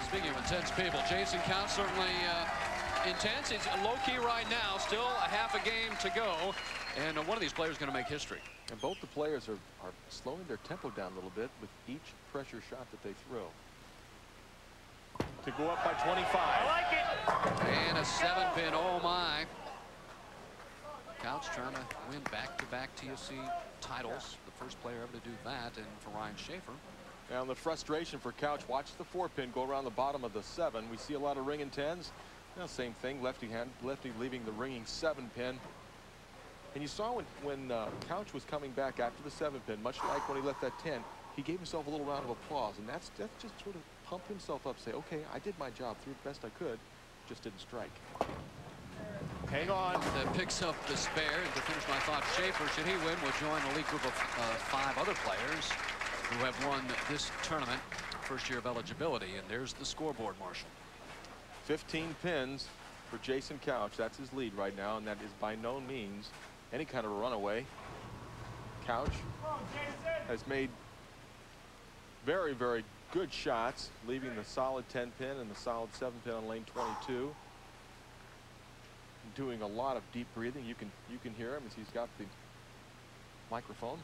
Speaking of intense people, Jason Couch certainly intense. He's low-key right now, still a half a game to go, and one of these players is going to make history. And both the players are slowing their tempo down a little bit with each pressure shot that they throw. To go up by 25. I like it. And a 7-pin. Oh my. Couch trying to win back-to-back TOC titles. The first player ever to do that, and for Ryan-Shafer. Now the frustration for Couch, watch the 4-pin go around the bottom of the 7. We see a lot of ringing 10s. Now same thing, lefty leaving the ringing 7-pin. And you saw when Couch was coming back after the 7-pin, much like when he left that 10, he gave himself a little round of applause, and that's just sort of pumped himself up, say, okay, I did my job, threw the best I could, just didn't strike. Hang on. That picks up the spare. And to finish my thought, Shafer, should he win, will join a league group of 5 other players who have won this tournament, first year of eligibility. And there's the scoreboard, Marshall. 15 pins for Jason Couch. That's his lead right now, and that is by no means any kind of a runaway. Couch has made very, very good shots, leaving the solid 10-pin and the solid 7-pin on lane 22. Doing a lot of deep breathing. You can hear him as he's got the microphone.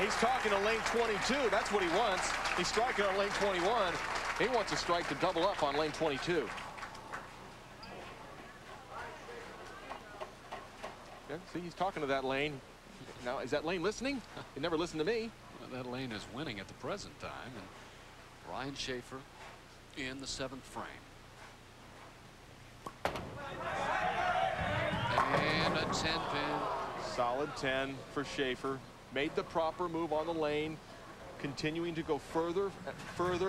He's talking to lane 22. That's what he wants. He's striking on lane 21. He wants a strike to double up on lane 22. Yeah, see, he's talking to that lane. Now, is that lane listening? He never listened to me. Well, that lane is winning at the present time. And Ryan-Shafer in the 7th frame. And a 10-pin. Solid 10 for Shafer. Made the proper move on the lane, continuing to go further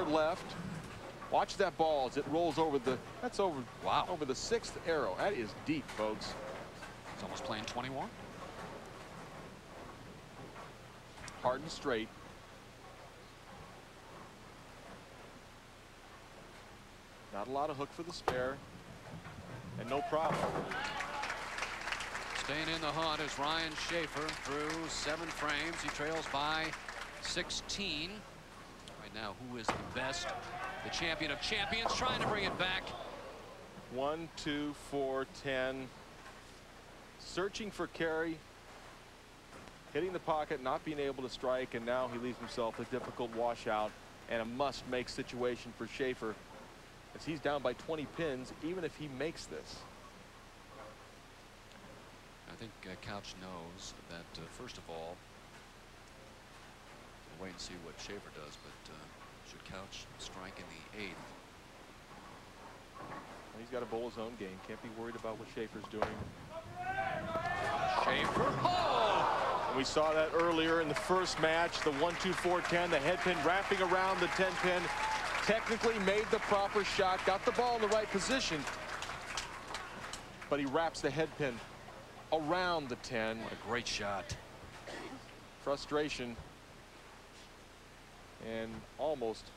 left. Watch that ball as it rolls over the, that's over, wow, over the 6th arrow. That is deep, folks. It's almost playing 21. Hard and straight. Not a lot of hook for the spare, and no problem. Staying in the hunt is Ryan-Shafer through 7 frames. He trails by 16. Right now, who is the best? The champion of champions, trying to bring it back. 1, 2, 4, 10. Searching for carry. Hitting the pocket, not being able to strike, and now he leaves himself a difficult washout and a must-make situation for Shafer, as he's down by 20 pins, even if he makes this. I think Couch knows that, first of all, we'll wait and see what Shafer does, but should Couch strike in the 8th? He's got to bowl his own game. Can't be worried about what Shafer's doing. Shafer. Oh! And we saw that earlier in the first match, the 1, 2, 4, 10, the head pin wrapping around the 10-pin. Technically made the proper shot, got the ball in the right position, but he wraps the head pin around the 10. What a great shot. Frustration and almost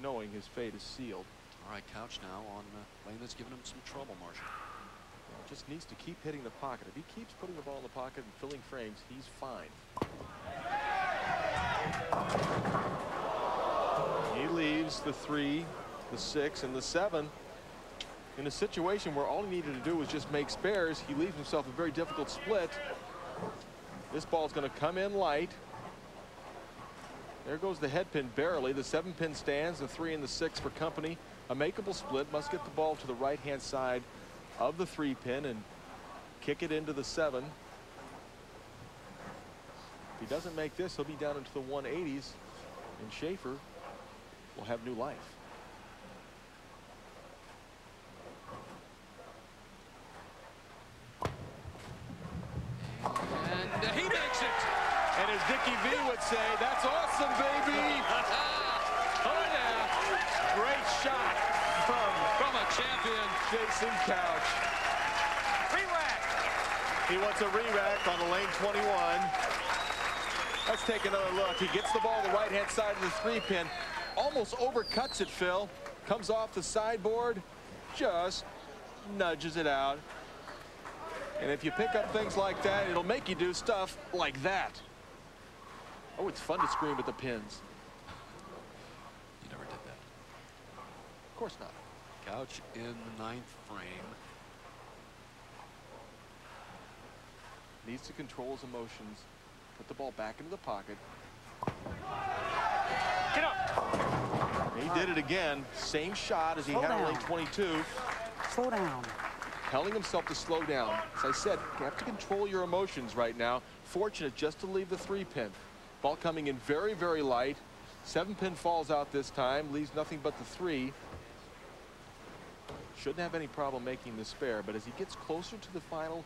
knowing his fate is sealed. All right, Couch now on a lane that's giving him some trouble, Marshall. Well, just needs to keep hitting the pocket. If he keeps putting the ball in the pocket and filling frames, he's fine. He leaves the 3, the 6, and the 7 in a situation where all he needed to do was just make spares. He leaves himself a very difficult split. This ball is going to come in light. There goes the head pin barely. The 7-pin stands, the 3 and the 6 for company. A makeable split. Must get the ball to the right-hand side of the 3-pin and kick it into the 7. If he doesn't make this, he'll be down into the 180s, and Shafer will have new life. And he makes it. And as Dickie V would say, that's awesome, baby. Oh, yeah. Great shot From a champion. Jason Couch. Re-rack. He wants a re-rack on the lane 21. Let's take another look. He gets the ball on the right-hand side of the 3-pin. Almost overcuts it, Phil. Comes off the sideboard. Just nudges it out. And if you pick up things like that, it'll make you do stuff like that. Oh, it's fun to scream at the pins. You never did that. Of course not. Couch in the 9th frame. Needs to control his emotions. Put the ball back into the pocket. Get up. He did it again. Same shot as he had on lane 22. Slow down. Telling himself to slow down. As I said, you have to control your emotions right now. Fortunate just to leave the 3-pin. Ball coming in very, very light. 7-pin falls out this time. Leaves nothing but the 3. Shouldn't have any problem making the spare. But as he gets closer to the final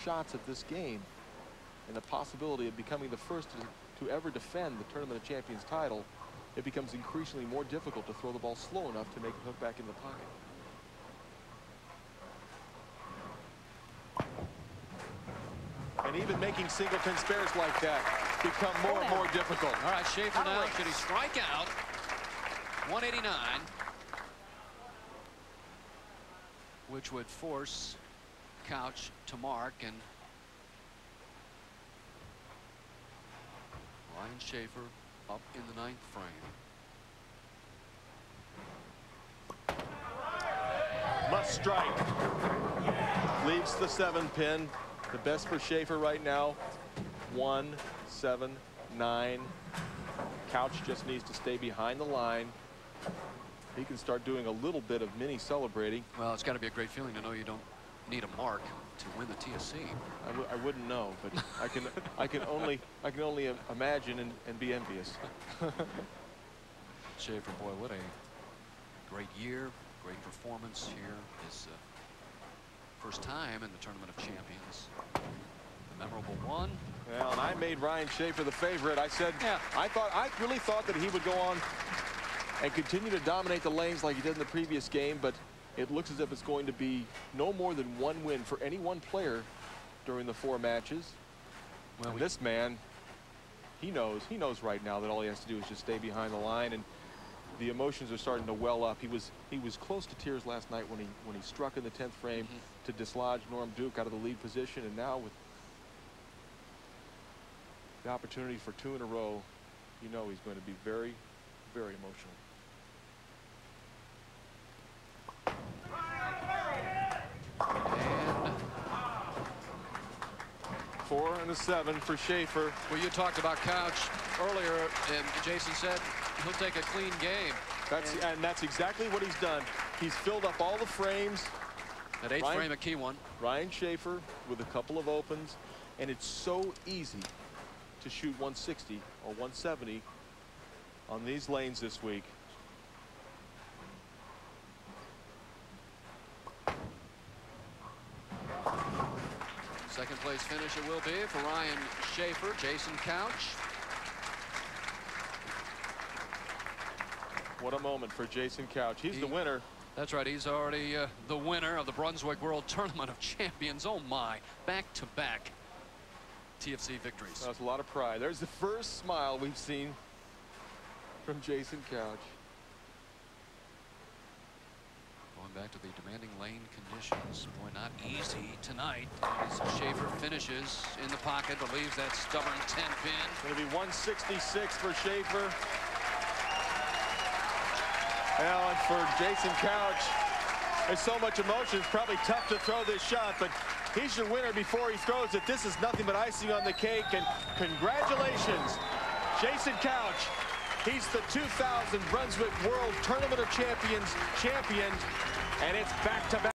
shots of this game and the possibility of becoming the first to ever defend the Tournament of Champions title, it becomes increasingly more difficult to throw the ball slow enough to make it hook back in the pocket. And even making single pin spares like that become more and more difficult. All right, Shafer now, should he strike out? 189. Which would force Couch to mark, and Ryan-Shafer up in the 9th frame. Must strike. Leaves the 7-pin. The best for Shafer right now, 1, 7, 9. Couch just needs to stay behind the line. He can start doing a little bit of mini celebrating. Well, it's got to be a great feeling to know you don't need a mark to win the TOC. I wouldn't know, but I can only imagine and be envious. Shafer, boy, what a great year, great performance here. His first time in the Tournament of Champions. The memorable one. Well, and I made Ryan-Shafer the favorite. I said, yeah, I really thought that he would go on and continue to dominate the lanes like he did in the previous game, but it looks as if it's going to be no more than one win for any one player during the 4 matches. Well, this man, he knows right now that all he has to do is just stay behind the line, and the emotions are starting to well up. He was close to tears last night when he struck in the 10th frame to dislodge Norm Duke out of the lead position, and now with the opportunity for 2 in a row, you know he's going to be very, very emotional. And 4 and a 7 for Shafer. Well, you talked about Couch earlier, and Jason said he'll take a clean game. And that's exactly what he's done. He's filled up all the frames. That 8th frame, a key one. Ryan-Shafer with a couple of opens, and it's so easy to shoot 160 or 170 on these lanes this week. Second place finish it will be for Ryan-Shafer. Jason Couch. What a moment for Jason Couch. He's the winner. That's right. He's already the winner of the Brunswick World Tournament of Champions. Oh my, back-to-back TFC victories. That's a lot of pride. There's the first smile we've seen from Jason Couch. Going back to the demanding lane conditions. Boy, not easy tonight as Shafer finishes in the pocket, but leaves that stubborn 10-pin. Going to be 166 for Shafer. Well, and for Jason Couch, there's so much emotion. It's probably tough to throw this shot, but he's your winner before he throws it. This is nothing but icing on the cake, and congratulations, Jason Couch. He's the 2000 Brunswick World Tournament of Champions champion, and it's back-to-back.